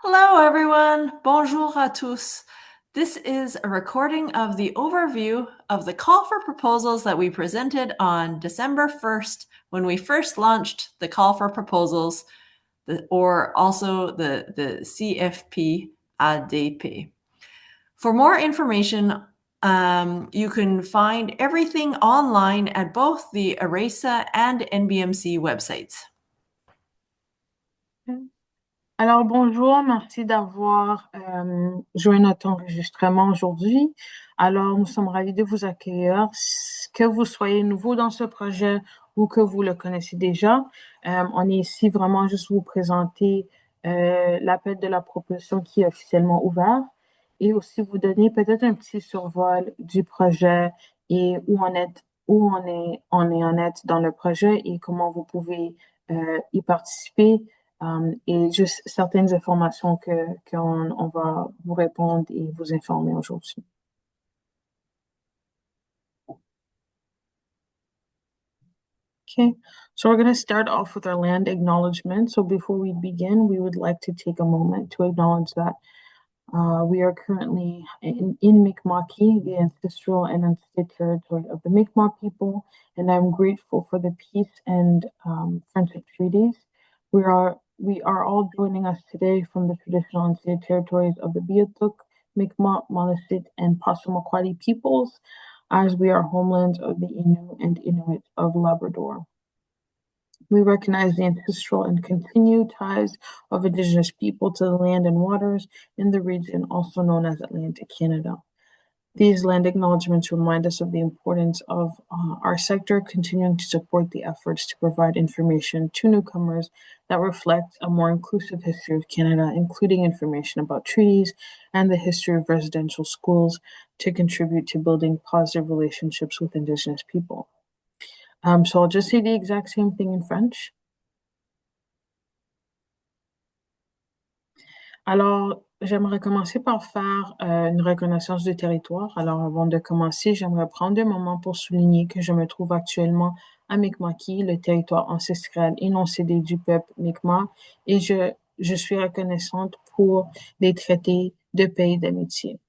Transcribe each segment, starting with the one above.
Hello, everyone. Bonjour à tous. This is a recording of the overview of the call for proposals that we presented on December 1st when we first launched the call for proposals, or also the CFP ADP. For more information, you can find everything online at both the ERASA and NBMC websites. Alors bonjour, merci d'avoir joint notre enregistrement aujourd'hui. Alors nous sommes ravis de vous accueillir, que vous soyez nouveau dans ce projet ou que vous le connaissez déjà. On est ici vraiment juste vous présenter l'appel de la proposition qui est officiellement ouvert et aussi vous donner peut-être un petit survol du projet et on est en être dans le projet et comment vous pouvez y participer. Et juste certaines informations qu'on va vous répondre et vous informer aujourd'hui. Okay, so we're going to start off with our land acknowledgement. So before we begin, we would like to take a moment to acknowledge that we are currently in Mi'kma'ki, the ancestral and unceded territory of the Mi'kmaq people, and I'm grateful for the peace and friendship treaties. We are all joining us today from the traditional unceded territories of the Beothuk, Mi'kmaq, Maliseet, and Passamaquoddy peoples, as we are homelands of the Innu and Inuit of Labrador. We recognize the ancestral and continued ties of Indigenous people to the land and waters in the region, also known as Atlantic Canada. These land acknowledgements remind us of the importance of our sector continuing to support the efforts to provide information to newcomers that reflect a more inclusive history of Canada, including information about treaties and the history of residential schools to contribute to building positive relationships with Indigenous people. So I'll just say the exact same thing in French. Alors, j'aimerais commencer par faire une reconnaissance du territoire. Alors, avant de commencer, j'aimerais prendre un moment pour souligner que je me trouve actuellement à Mi'kma'ki, le territoire ancestral et non cédé du peuple Mi'kmaq, et je suis reconnaissante pour les traités de paix et d'amitié.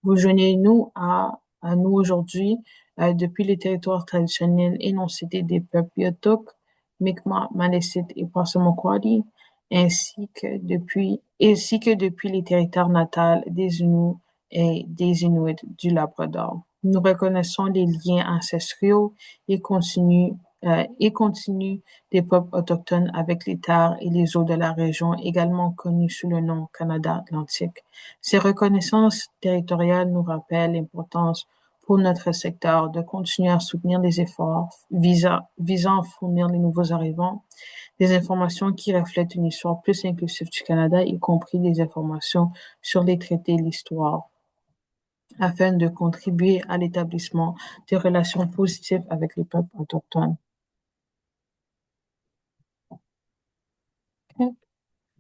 Vous joignez-nous à nous aujourd'hui depuis les territoires traditionnels et non cédés des peuples Beothuk, Mi'kmaq, Maliseet et Passamaquoddy, ainsi que depuis les territoires natals des Inuits et des Inuits du Labrador. Nous reconnaissons les liens ancestraux et continus des peuples autochtones avec les terres et les eaux de la région, également connue sous le nom Canada Atlantique. Ces reconnaissances territoriales nous rappellent l'importance pour notre secteur de continuer à soutenir les efforts visant à fournir les nouveaux arrivants des informations qui reflètent une histoire plus inclusive du Canada, y compris des informations sur les traités et l'histoire, afin de contribuer à l'établissement de relations positives avec les peuples autochtones. Okay.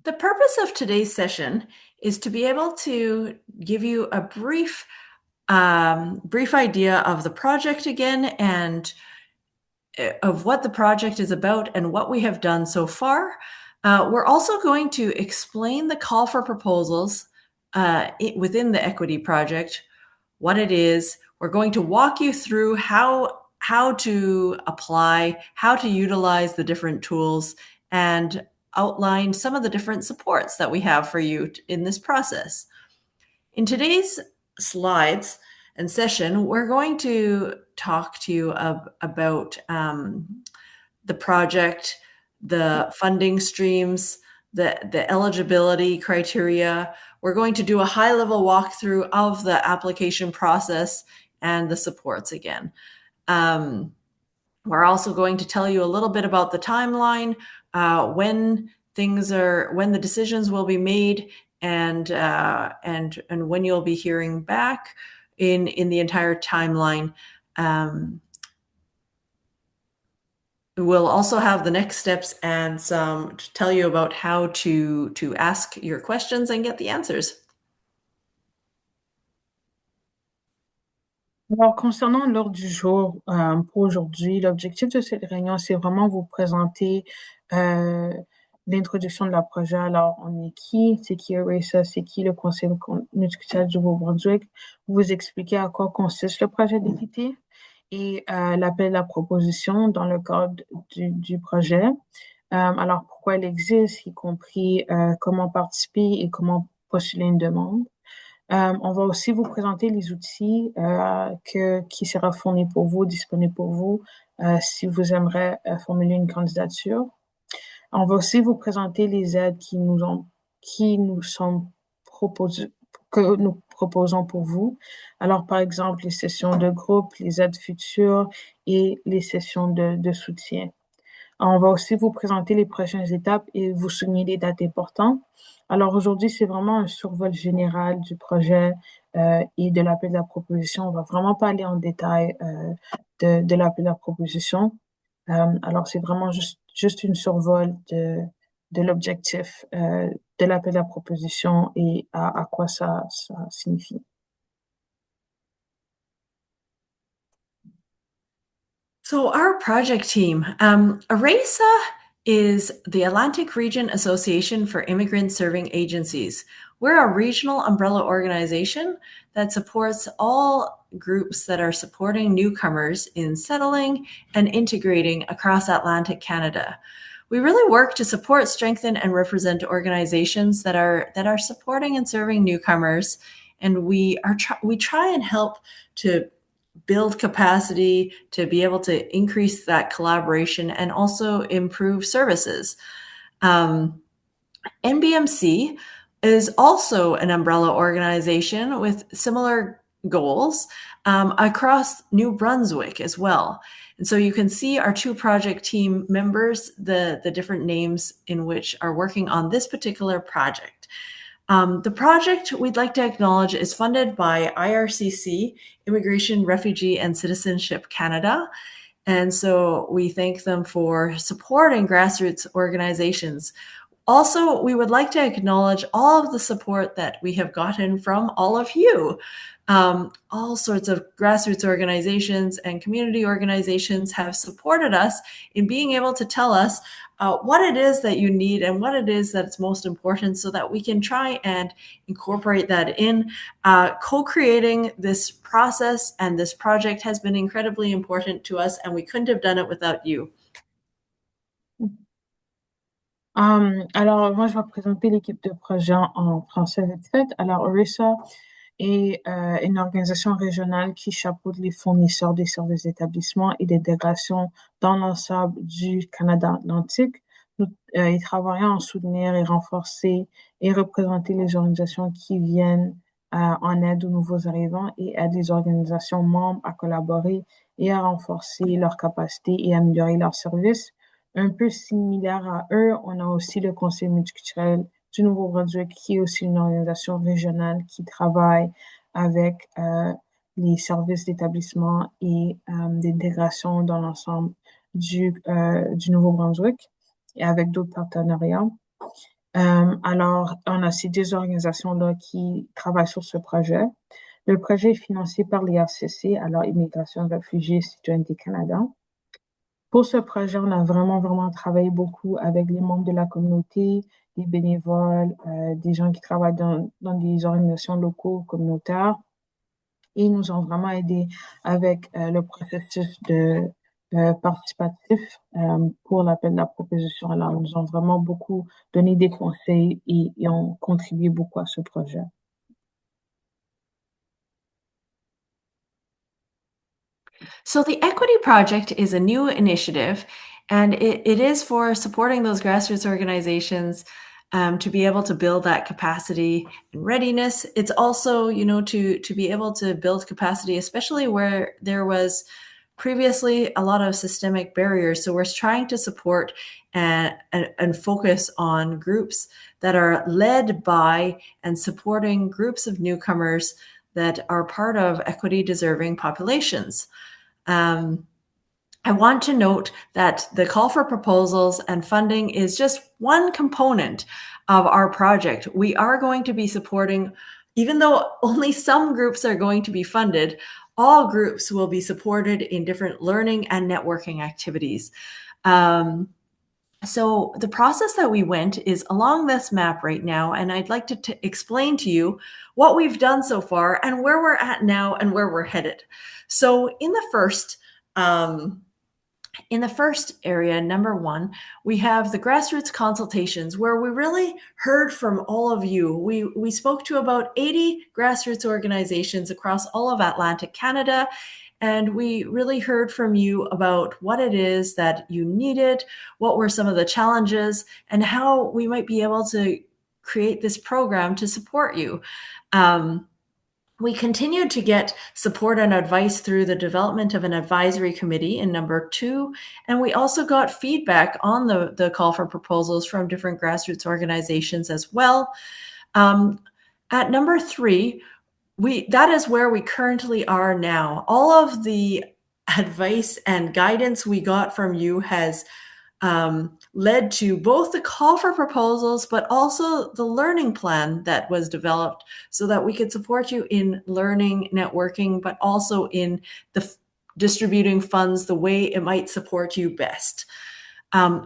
The purpose of today's session is to be able to give you a brief idea of the project again and of what the project is about and what we have done so far. We're also going to explain the call for proposals within the Equity Project, what it is. We're going to walk you through how to apply, how to utilize the different tools, and outline some of the different supports that we have for you in this process. In today's slides and session, we're going to talk to you about the project, the funding streams, the eligibility criteria. We're going to do a high-level walkthrough of the application process and the supports again. We're also going to tell you a little bit about the timeline, when the decisions will be made, and when you'll be hearing back in the entire timeline. We'll also have the next steps and some to tell you about how to ask your questions and get the answers. Alors, concernant l'ordre du jour pour aujourd'hui, l'objectif de cette réunion, c'est vraiment vous présenter l'introduction de la projet. Alors, on est qui? C'est qui ERASA? C'est qui le Conseil multiculturel du Nouveau-Brunswick? Vous expliquer à quoi consiste le projet d'équité et l'appel à la proposition dans le cadre du projet. Alors, pourquoi elle existe, y compris comment participer et comment postuler une demande. On va aussi vous présenter les outils qui sera fourni pour vous, disponible pour vous, si vous aimeriez formuler une candidature. On va aussi vous présenter les aides qui nous sont proposées, que nous proposons pour vous. Alors, par exemple, les sessions de groupe, les aides futures et les sessions de soutien. On va aussi vous présenter les prochaines étapes et vous souligner les dates importantes. Alors aujourd'hui, c'est vraiment un survol général du projet et de l'appel de la proposition. On va vraiment pas aller en détail de l'appel de la proposition. Alors c'est vraiment juste une survol de l'objectif de l'appel de la proposition et à quoi ça signifie. So our project team, ARESA is the Atlantic Region Association for Immigrant Serving Agencies. We're a regional umbrella organization that supports all groups that are supporting newcomers in settling and integrating across Atlantic Canada. We really work to support, strengthen, and represent organizations that are supporting and serving newcomers, and we try and help to build capacity to be able to increase that collaboration and also improve services. NBMC is also an umbrella organization with similar goals across New Brunswick as well. And so you can see our two project team members, the different names in which are working on this particular project. The project we'd like to acknowledge is funded by IRCC, Immigration, Refugee, and Citizenship Canada. And so we thank them for supporting grassroots organizations. Also, we would like to acknowledge all of the support that we have gotten from all of you. All sorts of grassroots organizations and community organizations have supported us in being able to tell us what it is that you need and what it is that's most important so that we can try and incorporate that in. Co-creating this process and this project has been incredibly important to us, and we couldn't have done it without you. Alors, moi, je vais présenter l'équipe de projet en français vite fait. Alors, ERISA est une organisation régionale qui chapeaute les fournisseurs des services d'établissement et d'intégration dans l'ensemble du Canada Atlantique. Nous travaillons en soutenir et renforcer et représenter les organisations qui viennent en aide aux nouveaux arrivants et aident les organisations membres à collaborer et à renforcer leurs capacités et améliorer leurs services. Un peu similaire à eux, on a aussi le Conseil multiculturel du Nouveau-Brunswick, qui est aussi une organisation régionale qui travaille avec les services d'établissement et d'intégration dans l'ensemble du Nouveau-Brunswick et avec d'autres partenariats. Alors, on a ces deux organisations-là qui travaillent sur ce projet. Le projet est financé par l'IRCC, alors Immigration, Réfugiés, Citoyenneté Canada. Pour ce projet, on a vraiment travaillé beaucoup avec les membres de la communauté, des bénévoles, des gens qui travaillent dans des organisations locaux communautaires. Et ils nous ont vraiment aidés avec le processus de participatif pour l'appel de la proposition. Alors, ils nous ont vraiment beaucoup donné des conseils et ont contribué beaucoup à ce projet. So the Equity Project is a new initiative, and it is for supporting those grassroots organizations to be able to build that capacity and readiness. It's also, to be able to build capacity, especially where there was previously a lot of systemic barriers. So we're trying to support and focus on groups that are led by and supporting groups of newcomers that are part of equity deserving populations. I want to note that the call for proposals and funding is just one component of our project. We are going to be supporting, even though only some groups are going to be funded, all groups will be supported in different learning and networking activities. So the process that we went is along this map right now, and I'd like to explain to you what we've done so far and where we're at now and where we're headed. So um, in the first area, number one, we have the grassroots consultations where we really heard from all of you. We spoke to about 80 grassroots organizations across all of Atlantic Canada, and we really heard from you about what it is that you needed, what were some of the challenges, and how we might be able to create this program to support you. We continued to get support and advice through the development of an advisory committee in number two, and we also got feedback on the call for proposals from different grassroots organizations as well. At number three, that is where we currently are now. All of the advice and guidance we got from you has led to both the call for proposals, but also the learning plan that was developed so that we could support you in learning, networking, but also in distributing funds the way it might support you best.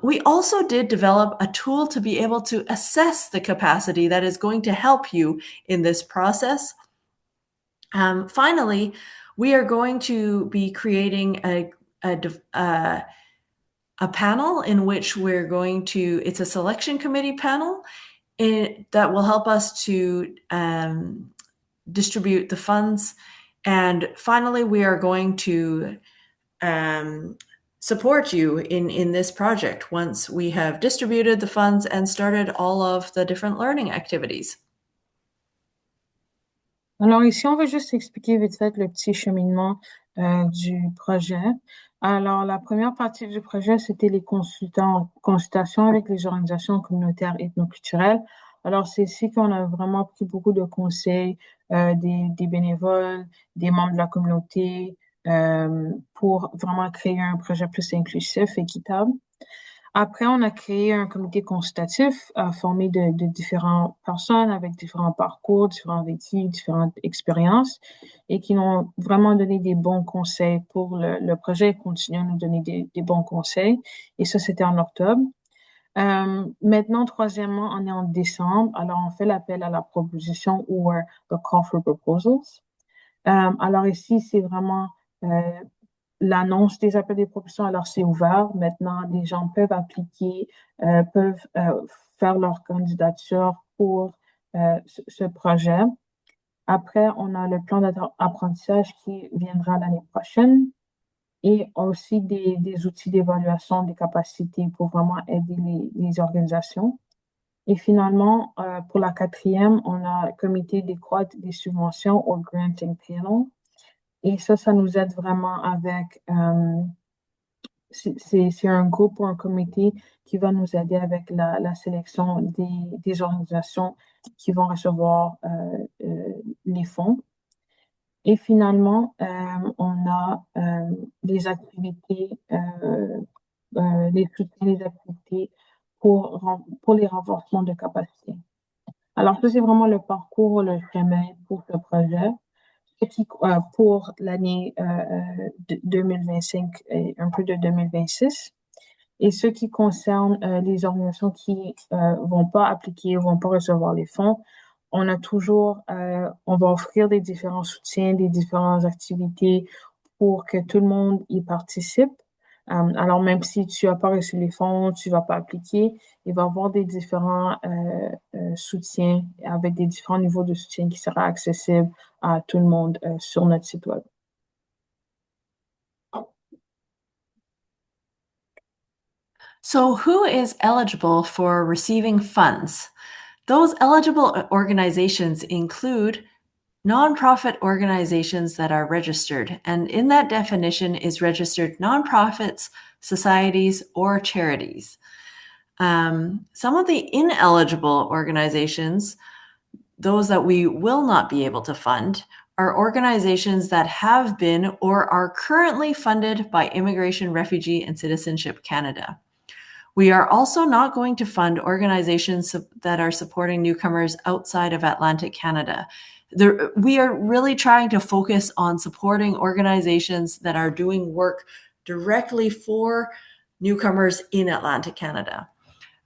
We also did develop a tool to be able to assess the capacity that is going to help you in this process. Finally, we are going to be creating a panel in which it's a selection committee panel that will help us to distribute the funds. And finally, we are going to support you in this project once we have distributed the funds and started all of the different learning activities. Alors ici, on va juste expliquer vite fait le petit cheminement du projet. Alors, la première partie du projet, c'était les consultations avec les organisations communautaires ethnoculturelles. Alors, c'est ici qu'on a vraiment pris beaucoup de conseils des bénévoles, des membres de la communauté, pour vraiment créer un projet plus inclusif, équitable. Après, on a créé un comité consultatif formé de différentes personnes avec différents parcours, différents vécus, différentes expériences et qui nous vraiment donné des bons conseils pour le projet et continuent à nous donner des bons conseils. Et ça, c'était en octobre. Maintenant, troisièmement, on est en décembre. Alors, on fait l'appel à la proposition ou the call for proposals. Alors ici, c'est vraiment l'annonce des appels des propositions. Alors, c'est ouvert. Maintenant, les gens peuvent appliquer, peuvent faire leur candidature pour ce projet. Après, on a le plan d'apprentissage qui viendra l'année prochaine et aussi des outils d'évaluation des capacités pour vraiment aider les organisations. Et finalement, pour la quatrième, on a le comité des quotes des subventions au granting panel. Et ça nous aide vraiment avec, c'est un groupe ou un comité qui va nous aider avec la sélection des organisations qui vont recevoir les fonds. Et finalement, on a les activités, les soutiens des activités pour les renforcements de capacité. Alors, ça, c'est vraiment le parcours, le chemin pour ce projet. Pour l'année 2025 et un peu de 2026. Et ce qui concerne les organisations qui vont pas appliquer, vont pas recevoir les fonds, on a toujours, on va offrir des différents soutiens, des différentes activités pour que tout le monde y participe. Alors, même si tu n'as pas reçu les fonds, tu vas pas appliquer, il va y avoir des différents soutiens avec des différents niveaux de soutien qui sera accessible à tout le monde sur notre site web. So, who is eligible for receiving funds? Those eligible organizations include nonprofit organizations that are registered, and in that definition is registered nonprofits, societies, or charities. Some of the ineligible organizations, those that we will not be able to fund, are organizations that have been or are currently funded by Immigration, Refugee, and Citizenship Canada. We are also not going to fund organizations that are supporting newcomers outside of Atlantic Canada. We are really trying to focus on supporting organizations that are doing work directly for newcomers in Atlantic Canada.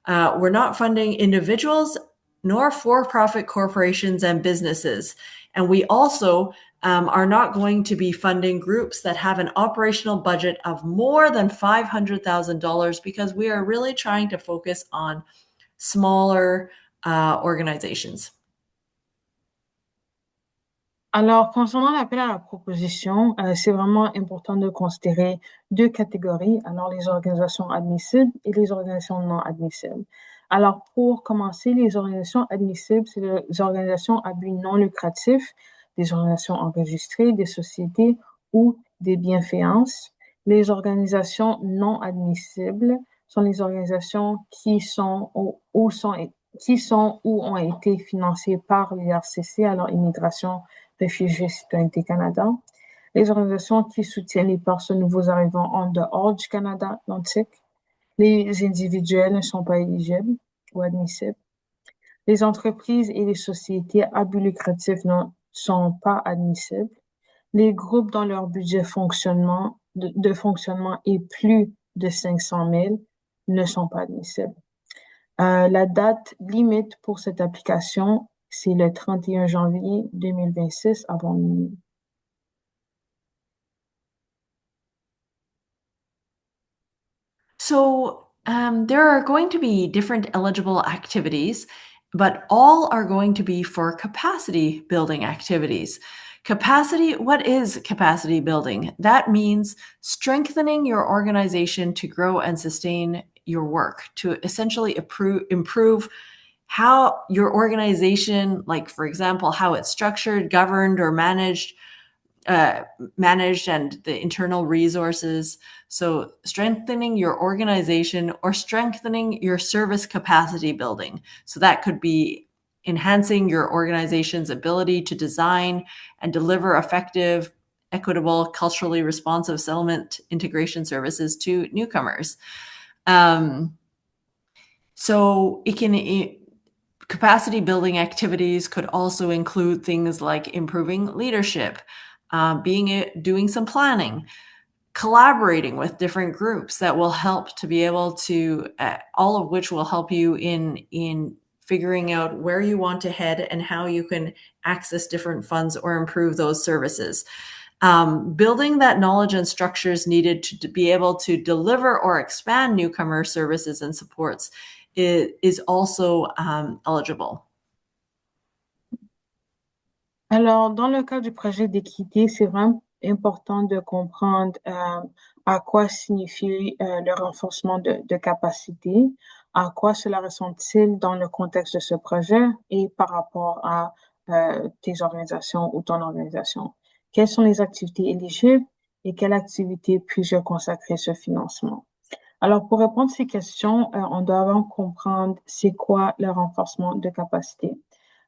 We're not funding individuals nor for-profit corporations and businesses. And we also are not going to be funding groups that have an operational budget of more than $500,000 because we are really trying to focus on smaller organizations. Alors, concernant l'appel à la proposition, c'est vraiment important de considérer deux catégories, alors les organisations admissibles et les organisations non admissibles. Alors, pour commencer, les organisations admissibles, c'est les organisations à but non lucratif, des organisations enregistrées, des sociétés ou des bienfaisances. Les organisations non admissibles sont les organisations qui sont ou ont été financées par l'IRCC, alors Immigration, Réfugiés, Citoyenneté Canada. Les organisations qui soutiennent les personnes nouveaux arrivants en dehors du Canada Atlantique. Les individuels ne sont pas éligibles ou admissibles. Les entreprises et les sociétés à but lucratif ne sont pas admissibles. Les groupes dont leur budget de fonctionnement est plus de 500 000 ne sont pas admissibles. La date limite pour cette application, c'est le 31 janvier 2026 avant minuit. So there are going to be different eligible activities, but all are going to be for capacity building activities. What is capacity building? That means strengthening your organization to grow and sustain your work, to essentially improve how your organization, like for example, how it's structured, governed, or managed, and the internal resources. So strengthening your organization or strengthening your service capacity building. So that could be enhancing your organization's ability to design and deliver effective, equitable, culturally responsive settlement integration services to newcomers. Capacity building activities could also include things like improving leadership, doing some planning, collaborating with different groups that will help to be able to, all of which will help you in figuring out where you want to head and how you can access different funds or improve those services. Building that knowledge and structures needed to be able to deliver or expand newcomer services and supports is also eligible. Alors, dans le cas du projet d'équité, c'est vraiment important de comprendre à quoi signifie le renforcement de capacité, à quoi cela ressemble-t-il dans le contexte de ce projet et par rapport à tes organisations ou ton organisation. Quelles sont les activités éligibles et quelles activités puis-je consacrer ce financement? Alors, pour répondre à ces questions, on doit avant comprendre c'est quoi le renforcement de capacité.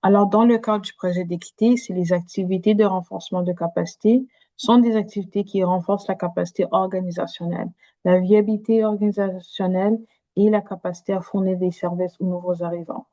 Alors, dans le cadre du projet d'équité, c'est les activités de renforcement de capacité sont des activités qui renforcent la capacité organisationnelle, la viabilité organisationnelle et la capacité à fournir des services aux nouveaux arrivants.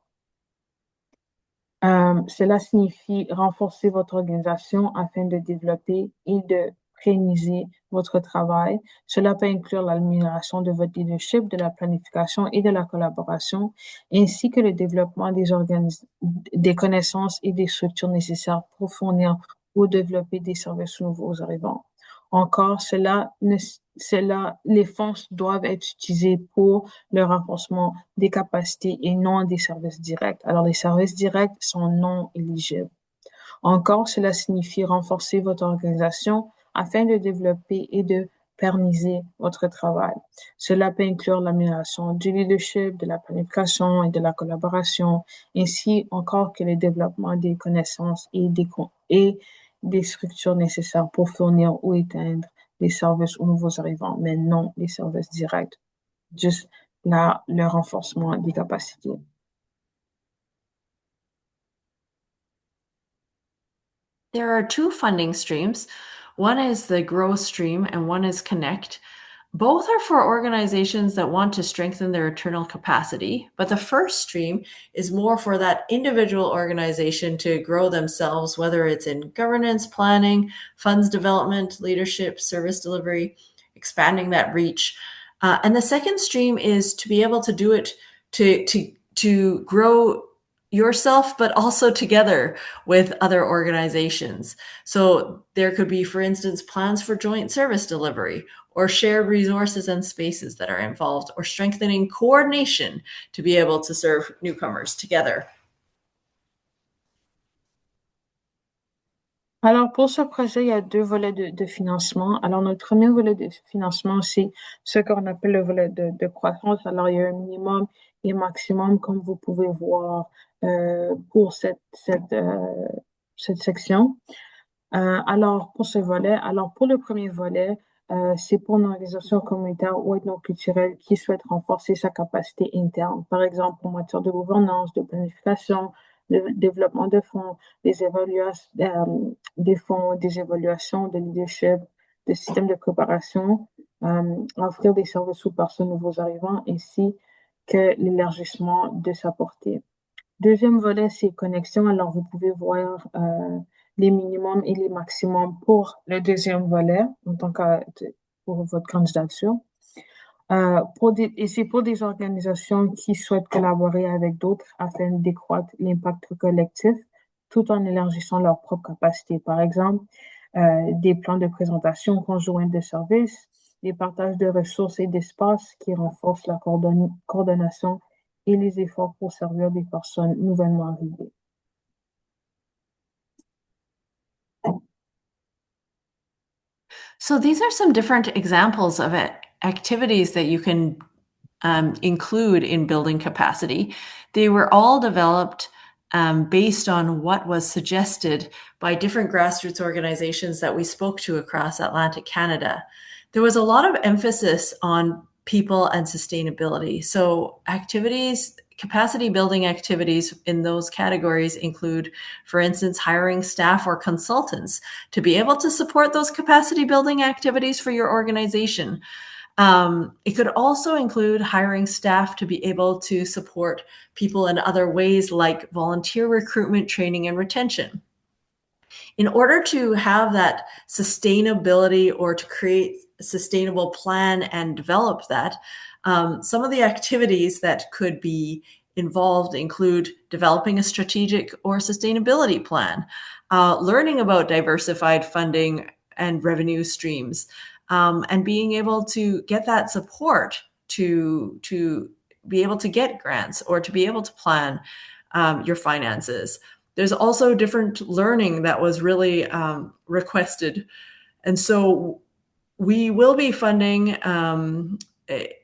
Cela signifie renforcer votre organisation afin de développer et de pérenniser votre travail. Cela peut inclure l'amélioration de votre leadership, de la planification et de la collaboration, ainsi que le développement des connaissances et des structures nécessaires pour fournir ou développer des services aux nouveaux arrivants. Encore, les fonds doivent être utilisés pour le renforcement des capacités et non des services directs. Alors, les services directs sont non éligibles. Encore, cela signifie renforcer votre organisation afin de développer et de pérenniser votre travail. Cela peut inclure l'amélioration du leadership, de la planification et de la collaboration, ainsi encore que le développement des connaissances et des structures nécessaires pour fournir ou éteindre les services aux nouveaux arrivants, mais non les services directs, juste le renforcement des capacités. There are two funding streams. One is the Grow stream and one is Connect. Both are for organizations that want to strengthen their internal capacity, but the first stream is more for that individual organization to grow themselves, whether it's in governance, planning, funds development, leadership, service delivery, expanding that reach. And the second stream is to be able to do it to grow yourself, but also together with other organizations. So there could be, for instance, plans for joint service delivery or shared resources and spaces that are involved, or strengthening coordination to be able to serve newcomers together. Alors, pour ce projet, il y a deux volets de financement. Alors, notre premier volet de financement, c'est ce qu'on appelle le volet de croissance. Alors, il y a un minimum et maximum, comme vous pouvez voir pour cette section. Alors, pour ce volet, alors pour le premier volet, c'est pour une organisation communautaire ou ethnoculturelle qui souhaite renforcer sa capacité interne, par exemple en matière de gouvernance, de planification, de développement de fonds, des fonds, des évaluations de leadership, de systèmes de préparation, offrir des services aux personnes nouveaux arrivants, ainsi que l'élargissement de sa portée. Deuxième volet, c'est connexion. Alors, vous pouvez voir les minimums et les maximums pour le deuxième volet en tant que pour votre candidature. Et c'est pour des organisations qui souhaitent collaborer avec d'autres afin d'accroître l'impact collectif tout en élargissant leurs propres capacités. Par exemple, des plans de présentation conjoints de services, des partages de ressources et d'espaces qui renforcent la coordination et les efforts pour servir des personnes nouvellement arrivées. So these are some different examples of activities that you can include in building capacity. They were all developed based on what was suggested by different grassroots organizations that we spoke to across Atlantic Canada. There was a lot of emphasis on people and sustainability. So capacity building activities in those categories include, for instance, hiring staff or consultants to be able to support those capacity building activities for your organization. It could also include hiring staff to be able to support people in other ways, like volunteer recruitment, training, and retention. In order to have that sustainability or to create a sustainable plan and develop that, some of the activities that could be involved include developing a strategic or sustainability plan, learning about diversified funding and revenue streams, and being able to get that support to be able to get grants or to be able to plan your finances. There's also different learning that was really requested. And so we will be funding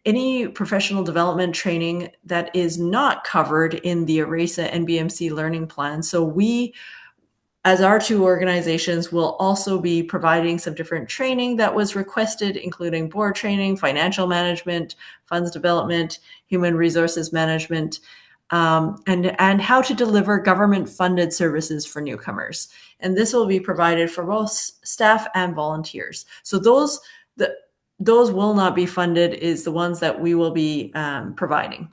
any professional development training that is not covered in the ERASA NBMC learning plan. So we, as our two organizations, will also be providing some different training that was requested, including board training, financial management, funds development, human resources management, and how to deliver government-funded services for newcomers. And this will be provided for both staff and volunteers. So those will not be funded, is the ones that we will be providing.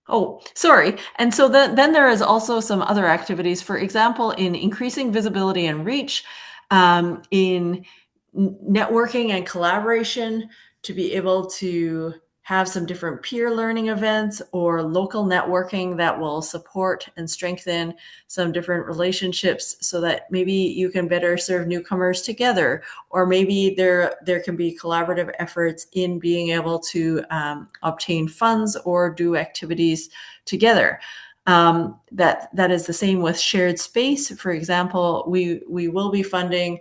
Oh, sorry. And so then there is also some other activities, for example, in increasing visibility and reach, in networking and collaboration, to be able to have some different peer learning events or local networking that will support and strengthen some different relationships so that maybe you can better serve newcomers together, or maybe there can be collaborative efforts in being able to obtain funds or do activities together. That is the same with shared space. For example, we will be funding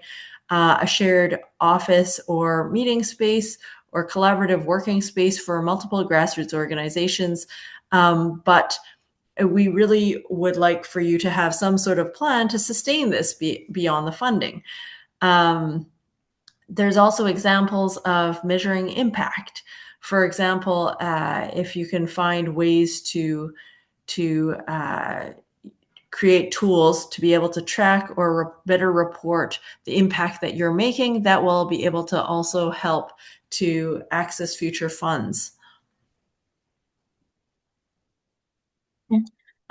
a shared office or meeting space or collaborative working space for multiple grassroots organizations. But we really would like for you to have some sort of plan to sustain this beyond the funding. There's also examples of measuring impact. For example, if you can find ways to create tools to be able to track or better report the impact that you're making, that will be able to also help to access future funds.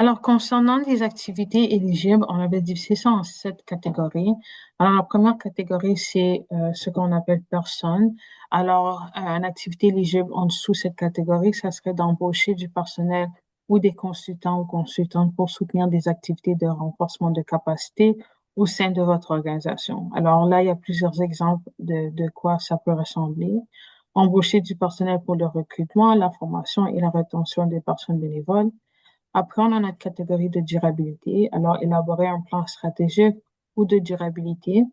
Alors, concernant les activités éligibles, on avait divisé ça en 7 catégories. Alors, la première catégorie, c'est ce qu'on appelle personne. Alors, une activité éligible en dessous de cette catégorie, ça serait d'embaucher du personnel ou des consultants ou consultantes pour soutenir des activités de renforcement de capacité au sein de votre organisation. Alors là, il y a plusieurs exemples de quoi ça peut ressembler. Embaucher du personnel pour le recrutement, la formation et la rétention des personnes bénévoles. Après, on a notre catégorie de durabilité. Alors, élaborer un plan stratégique ou de durabilité,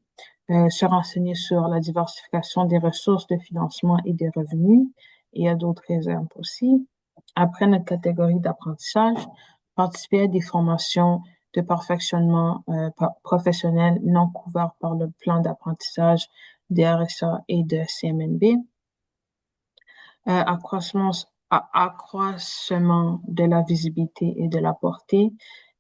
se renseigner sur la diversification des ressources de financement et des revenus. Et il y a d'autres exemples aussi. Après, notre catégorie d'apprentissage, participer à des formations de perfectionnement professionnel non couvertes par le plan d'apprentissage des RSA et de CMNB. Accroissement, accroissement de la visibilité et de la portée,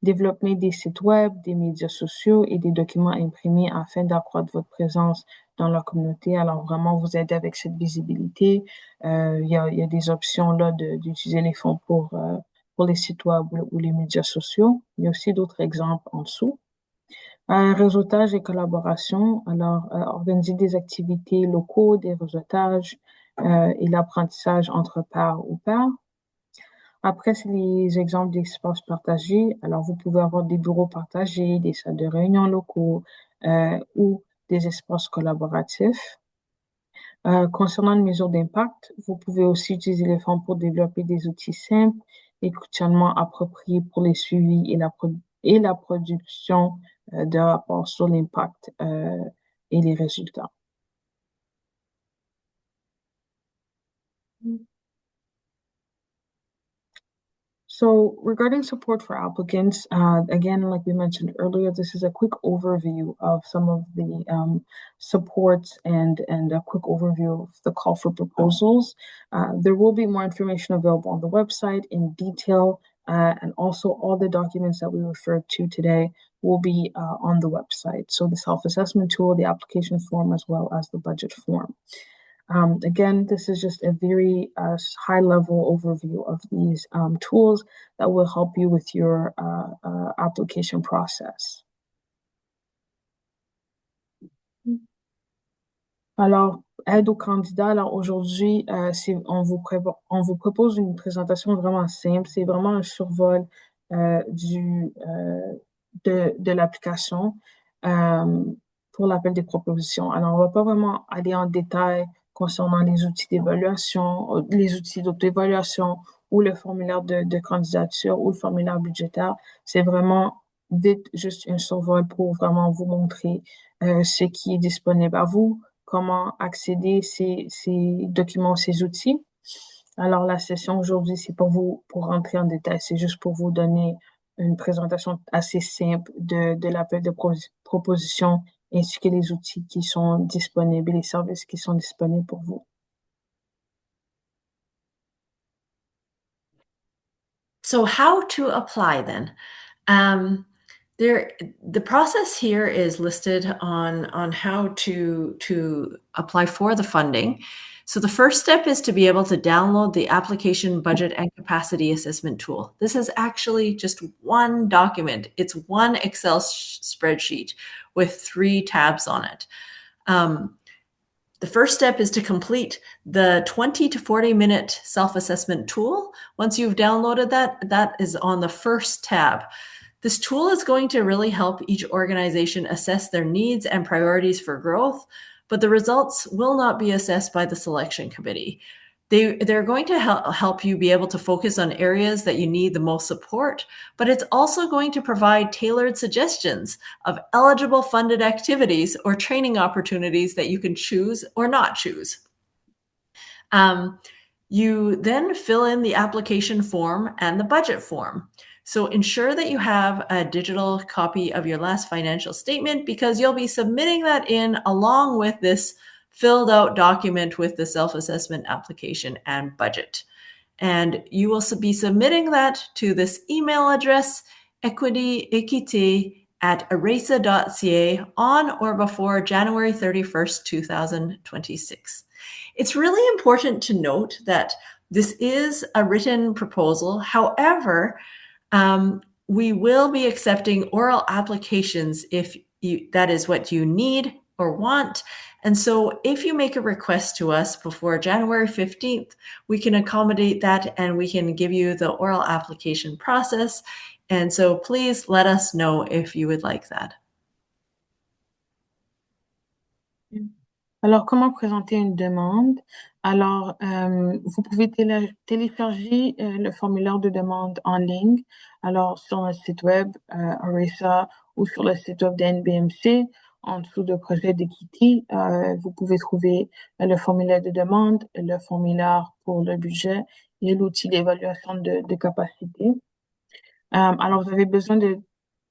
développer des sites web, des médias sociaux et des documents imprimés afin d'accroître votre présence dans la communauté. Alors vraiment vous aider avec cette visibilité. Il y a des options là d'utiliser les fonds pour les sites web ou les médias sociaux. Il y a aussi d'autres exemples en dessous. Réseautage et collaboration. Alors, organiser des activités locaux, des réseautages et l'apprentissage entre pairs ou pairs. Après, c'est les exemples d'espaces partagés. Alors, vous pouvez avoir des bureaux partagés, des salles de réunion locaux ou des espaces collaboratifs. Concernant les mesures d'impact, vous pouvez aussi utiliser les fonds pour développer des outils simples et quotidiennement appropriés pour les suivis et la production de rapports sur l'impact et les résultats. So regarding support for applicants, again, like we mentioned earlier, this is a quick overview of some of the supports and a quick overview of the call for proposals. There will be more information available on the website in detail, and also all the documents that we referred to today will be on the website. So the self-assessment tool, the application form, as well as the budget form. Again, this is just a very high-level overview of these tools that will help you with your application process. Alors, aide aux candidats. Alors aujourd'hui, on vous propose une présentation vraiment simple. C'est vraiment un survol de l'application pour l'appel des propositions. Alors, on va pas vraiment aller en détail concernant les outils d'évaluation, les outils d'auto-évaluation ou le formulaire de candidature ou le formulaire budgétaire. C'est vraiment vite juste un survol pour vraiment vous montrer ce qui est disponible à vous, comment accéder ces documents, ces outils. Alors, la session aujourd'hui, c'est pour rentrer en détail, c'est juste pour vous donner une présentation assez simple de l'appel de proposition ainsi que les outils qui sont disponibles, les services qui sont disponibles pour vous. So how to apply then? The process here is listed on how to apply for the funding. So the first step is to be able to download the application budget and capacity assessment tool. This is actually just one document. It's one Excel spreadsheet with 3 tabs on it. The first step is to complete the 20 to 40-minute self-assessment tool. Once you've downloaded that is on the first tab. This tool is going to really help each organization assess their needs and priorities for growth, but the results will not be assessed by the selection committee. They're going to help you be able to focus on areas that you need the most support, but it's also going to provide tailored suggestions of eligible funded activities or training opportunities that you can choose or not choose. You then fill in the application form and the budget form. So ensure that you have a digital copy of your last financial statement because you'll be submitting that in along with this filled out document with the self-assessment application and budget. And you will be submitting that to this email address, equity@aresa.ca on or before January 31st, 2026. It's really important to note that this is a written proposal. However, we will be accepting oral applications if that is what you need or want. And so if you make a request to us before January 15th, we can accommodate that and we can give you the oral application process. And so please let us know if you would like that. Alors, comment présenter une demande? Alors, vous pouvez télécharger le formulaire de demande en ligne. Alors, sur le site web ORESA ou sur le site web de NBMC, en dessous de projet d'équité, vous pouvez trouver le formulaire de demande, le formulaire pour le budget et l'outil d'évaluation de capacité. Alors, vous avez besoin de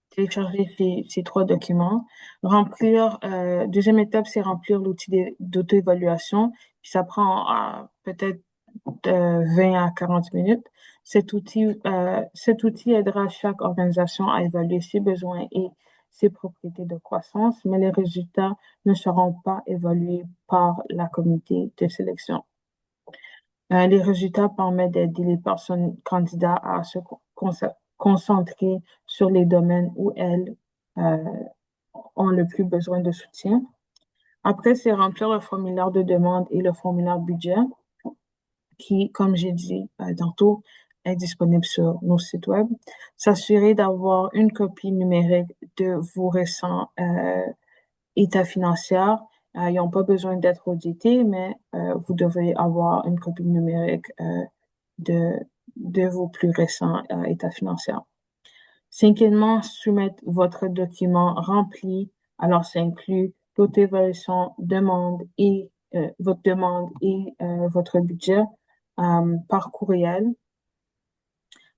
télécharger ces trois documents. Deuxième étape, c'est remplir l'outil d'auto-évaluation. Puis ça prend peut-être 20 à 40 minutes. Cet outil aidera chaque organisation à évaluer ses besoins et ses propriétés de croissance, mais les résultats ne seront pas évalués par la comité de sélection. Les résultats permettent d'aider les personnes candidats à se concentrer sur les domaines où elles ont le plus besoin de soutien. Après, c'est remplir le formulaire de demande et le formulaire budget qui, comme j'ai dit tantôt, est disponible sur nos sites web. S'assurer d'avoir une copie numérique de vos récents états financiers. Ils n'ont pas besoin d'être audités, mais vous devez avoir une copie numérique de vos plus récents états financiers. Cinquièmement, soumettre votre document rempli. Alors, ça inclut l'auto-évaluation votre demande et votre budget par courriel,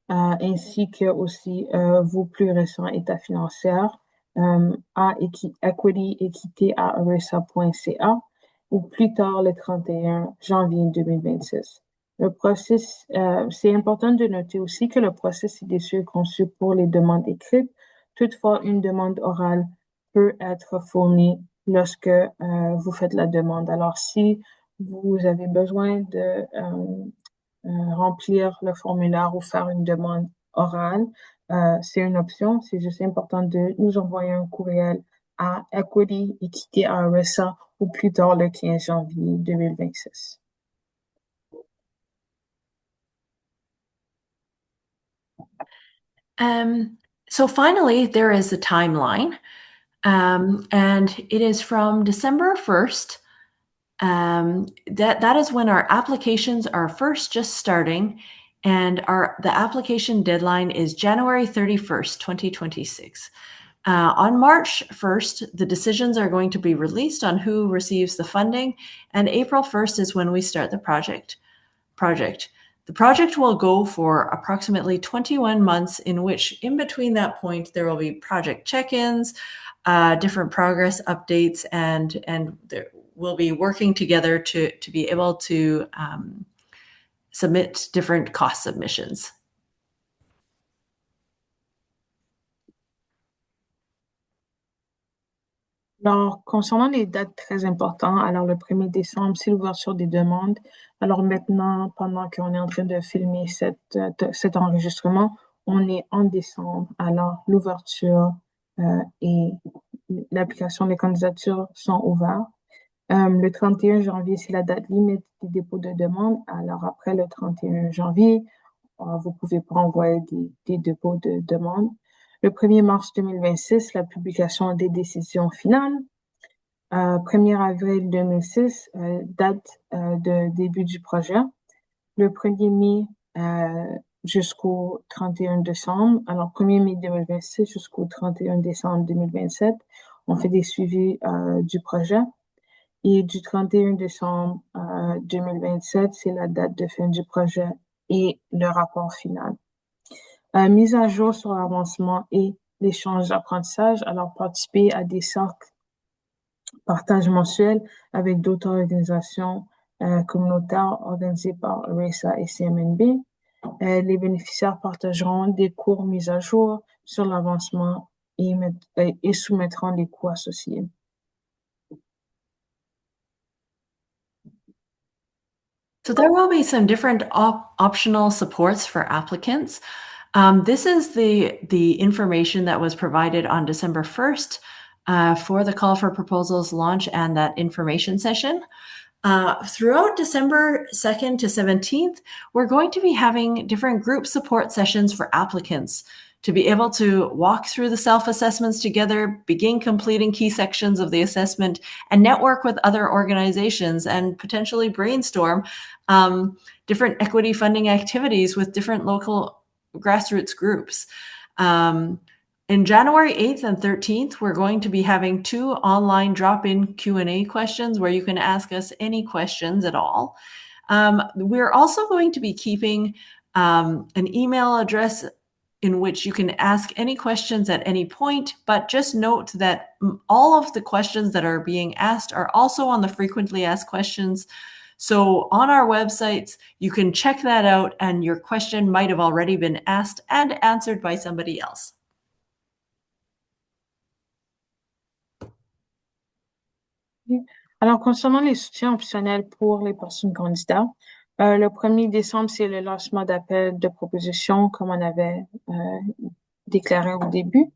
ainsi que aussi vos plus récents états financiers à equity@oresa.ca ou plus tard le 31 janvier 2026. Le processus, c'est important de noter aussi que le processus est conçu pour les demandes écrites. Toutefois, une demande orale peut être fournie lorsque vous faites la demande. Alors, si vous avez besoin de remplir le formulaire ou faire une demande orale, c'est une option. C'est juste important de nous envoyer un courriel à equity@oresa ou plus tard le 15 janvier 2026. So finally, there is a timeline, and it is from December 1st. That is when our applications are first just starting, and the application deadline is January 31st, 2026. On March 1st, the decisions are going to be released on who receives the funding, and April 1st is when we start the project. The project will go for approximately 21 months, in which in between that point, there will be project check-ins, different progress updates, and we'll be working together to be able to submit different cost submissions. Alors, concernant les dates très importantes, alors le 1er décembre, c'est l'ouverture des demandes. Alors maintenant, pendant qu'on est en train de filmer cet enregistrement, on est en décembre. Alors, l'ouverture et l'application des candidatures sont ouvertes. Le 31 janvier, c'est la date limite des dépôts de demande. Alors, après le 31 janvier, vous pouvez pas envoyer des dépôts de demande. Le 1er mars 2026, la publication des décisions finales. 1er avril 2006, date de début du projet. Le 1er mai jusqu'au 31 décembre. Alors, 1er mai 2026 jusqu'au 31 décembre 2027, on fait des suivis du projet. Et du 31 décembre 2027, c'est la date de fin du projet et le rapport final. Mise à jour sur l'avancement et l'échange d'apprentissage. Alors, participer à des cercles partage mensuel avec d'autres organisations communautaires organisées par ORESA et CMNB. Les bénéficiaires partageront des cours mis à jour sur l'avancement et soumettront les coûts associés. So there will be some different optional supports for applicants. This is the information that was provided on December 1st for the call for proposals launch and that information session. Throughout December 2nd to 17th, we're going to be having different group support sessions for applicants to be able to walk through the self-assessments together, begin completing key sections of the assessment, and network with other organizations and potentially brainstorm different equity funding activities with different local grassroots groups. In January 8th and 13th, we're going to be having 2 online drop-in Q&A questions where you can ask us any questions at all. We're also going to be keeping an email address in which you can ask any questions at any point, but just note that all of the questions that are being asked are also on the frequently asked questions. So on our websites, you can check that out and your question might have already been asked and answered by somebody else. Alors, concernant les soutiens optionnels pour les personnes candidates, le 1er décembre, c'est le lancement d'appel de propositions, comme on avait déclaré au début.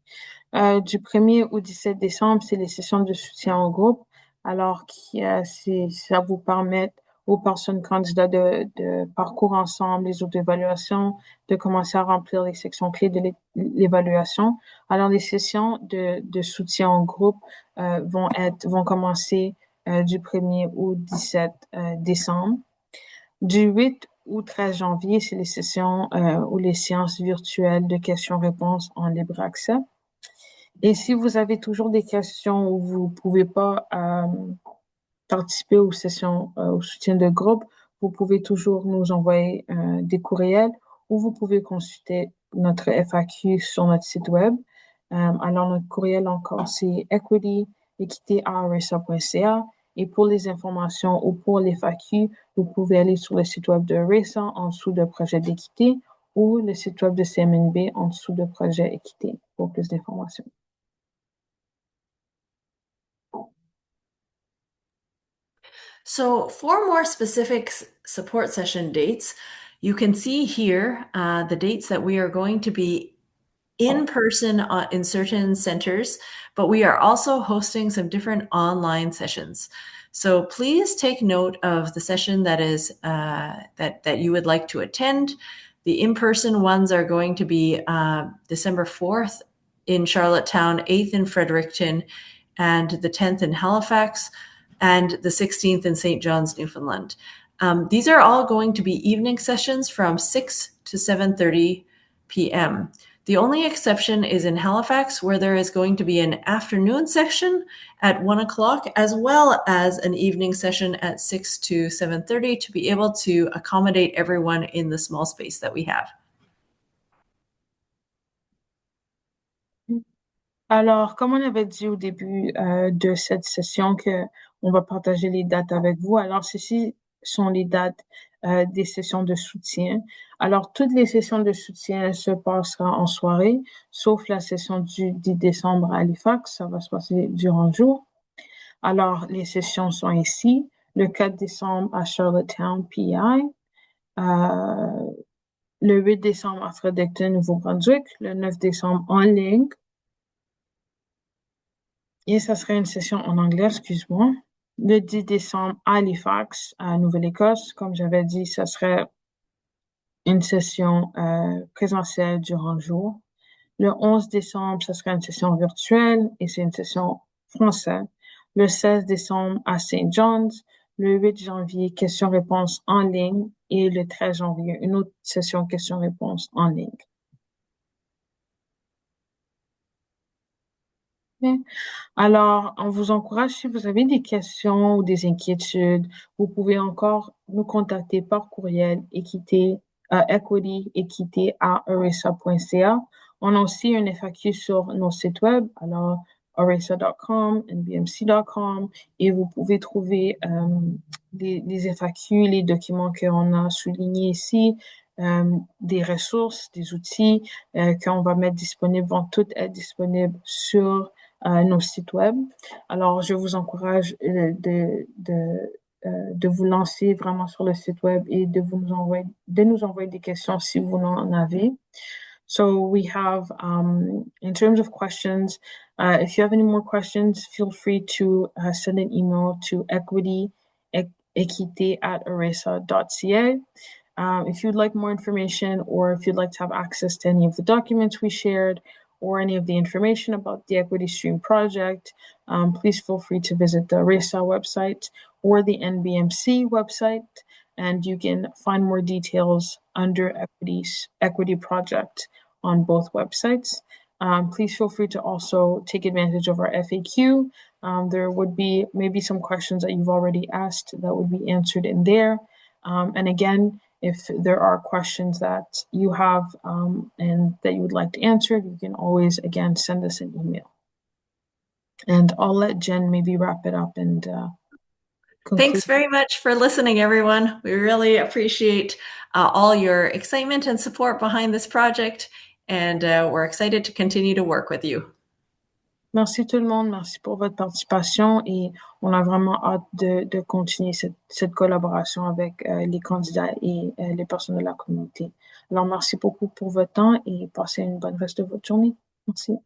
Du 1er au 17 décembre, c'est les sessions de soutien en groupe. Alors, ça vous permet aux personnes candidates de parcourir ensemble les autres évaluations, de commencer à remplir les sections clés de l'évaluation. Alors, les sessions de soutien en groupe vont commencer du 1er au 17 décembre. Du 8 au 13 janvier, c'est les sessions ou les séances virtuelles de questions-réponses en libre accès. Et si vous avez toujours des questions où vous pouvez pas participer aux sessions au soutien de groupe, vous pouvez toujours nous envoyer des courriels ou vous pouvez consulter notre FAQ sur notre site web. Alors, notre courriel encore, c'est equity@oresa.ca. Et pour les informations ou pour les FAQ, vous pouvez aller sur le site web de ORESA en dessous de projet d'équité ou le site web de CMNB en dessous de projet équité pour plus d'informations. So for more specific support session dates, you can see here the dates that we are going to be in person in certain centers, but we are also hosting some different online sessions. So please take note of the session that is that you would like to attend. The in-person ones are going to be December 4th in Charlottetown, 8th in Fredericton, and the 10th in Halifax, and the 16th in St. John's, Newfoundland. These are all going to be evening sessions from 6 to 7:30 p.m. The only exception is in Halifax, where there is going to be an afternoon section at 1 o'clock, as well as an evening session at 6 to 7:30 to be able to accommodate everyone in the small space that we have. Alors, comme on avait dit au début de cette session que on va partager les dates avec vous, alors ceci sont les dates des sessions de soutien. Alors, toutes les sessions de soutien se passeront en soirée, sauf la session du 10 décembre à Halifax, ça va se passer durant le jour. Alors, les sessions sont ici, le 4 décembre à Charlottetown, PI, le 8 décembre à Fredericton, Nouveau-Brunswick, le 9 décembre en ligne, et ça serait une session en anglais, excuse-moi. Le 10 décembre à Halifax, à Nouvelle-Écosse, comme j'avais dit, ça serait une session présentielle durant le jour. Le 11 décembre, ça serait une session virtuelle et c'est une session française. Le 16 décembre à St. John's. Le 8 janvier, questions-réponses en ligne. Et le 13 janvier, une autre session questions-réponses en ligne. Alors, on vous encourage, si vous avez des questions ou des inquiétudes, vous pouvez encore nous contacter par courriel equity@oresa.ca. On a aussi un FAQ sur nos sites web, alors oresa.com, nbmc.com, et vous pouvez trouver les FAQ, les documents qu'on a soulignés ici, des ressources, des outils qu'on va mettre disponibles, vont tous être disponibles sur nos sites web. Alors, je vous encourage de vous lancer vraiment sur le site web et de nous envoyer des questions si vous en avez. So we have, in terms of questions, if you have any more questions, feel free to send an email to equité@oresa.ca. If you'd like more information or if you'd like to have access to any of the documents we shared or any of the information about the Equity Stream project, please feel free to visit the ORESA website or the NBMC website, and you can find more details under Equity Project on both websites. Please feel free to also take advantage of our FAQ. There would be maybe some questions that you've already asked that would be answered in there. And again, if there are questions that you have and that you would like to answer, you can always, again, send us an email. And I'll let Jen maybe wrap it up and conclude. Thanks very much for listening, everyone. We really appreciate all your excitement and support behind this project, and we're excited to continue to work with you. Merci tout le monde, merci pour votre participation et on a vraiment hâte de continuer cette collaboration avec les candidats et les personnes de la communauté. Alors, merci beaucoup pour votre temps et passez une bonne reste de votre journée. Merci.